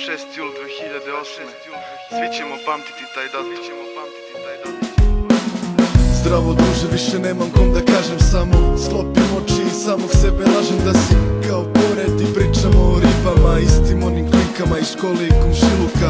6. jul 2008. Svi ćemo pamtiti taj datum. Zdravo druže, više nemam kom da kažem, samo sklopim oči i samog sebe lažem da si kao pored i pričamo o ribama, istim onim klikama iz škole i komšiluka.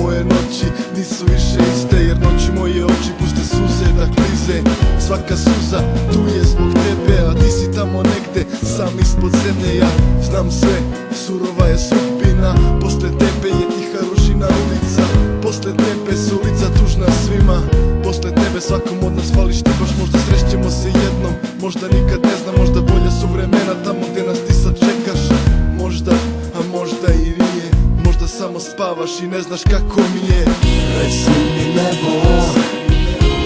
Moje noći nisu više iste jer noći moje oči puste suze da klize. Svaka suza tu je zbog tebe, a ti si tamo negde sam ispod zemlje. Ja znam sve, surova je sudbina, posle tebe je tiha ružina ulica, posle tebe su ulica tužna svima, posle tebe svakom od nas fališ ti baš, možda srećemo se jednom, možda nikad ne znam, možda bolja su vremena tamo gde nas ti sad čekaš. Možda, a možda i nije, možda samo spavaš i ne znaš kako mi je. Reci mi nebo,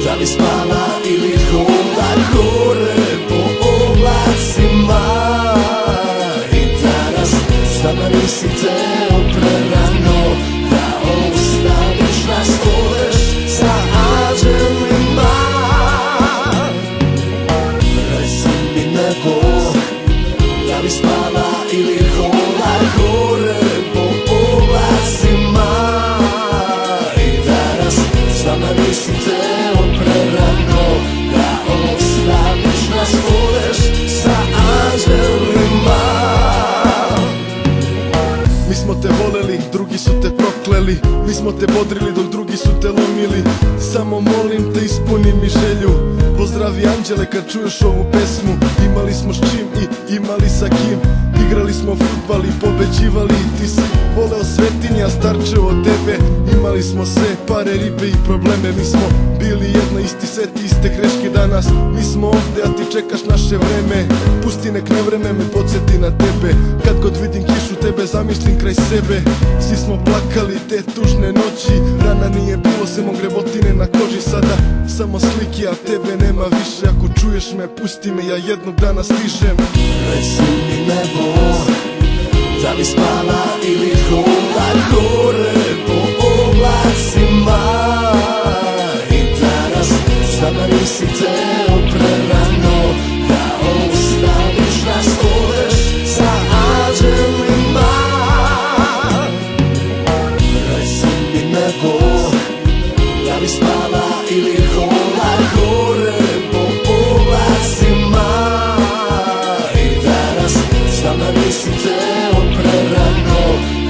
da li spava ili hoda gore po oblacima. I danas stvarno nisi teo prerano da ostaviš nas voleš sa anđelima. Reci mi nebo, da li spava ili hoda gore po oblacima. I danas stvarno nisi teo prerano da ostaviš nas voleš sa anđelima. Mi smo te voleli, drugi su te prokleli, mi smo te bodrili dok drugi su te lomili. Samo molim te ispuni mi želju, pozdravi anđele kad čuješ ovu pesmu. Imali smo s čim i imali sa kim, igrali smo fudbal i pobeđivali. Ti si voleo svetinja, starče od tebe, imali smo sve, pare, ribe i probleme. Mi smo bili jedna, isti set, iste greške danas. Mi smo ovde, a ti čekaš naše vreme. Pusti nek ne vreme me podsjeti na tebe, kad god vidim kišu tebe zamislim kraj sebe. Svi smo plakali te tužne noći, rana nije bilo, samo grebotine na koži. Sada samo slike, a tebe nema više. Ako čuješ me, pusti me, ja jednog dana stižem. Reci mi nebo, da li spava ili hoda gore po oblacima. I danas stvarno nisi teo prerano da ostaviš nas voleš sa anđelima. Reci mi nebo, da li spava ili hoda gore po oblacima. I danas stvarno nisi teo prerano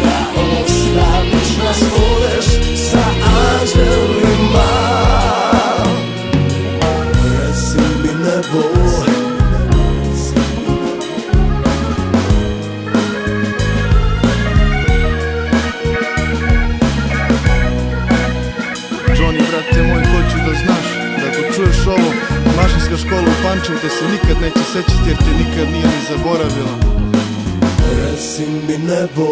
da ostaviš nas voleš sa anđelima. Reci mi nebo, Johnny, brate moj, hoću da znaš da ako čuješ ovo, mašinska škola u Pančevu te se nikad neće sećati jer te nikad nije ni zaboravila. reci mi nebo,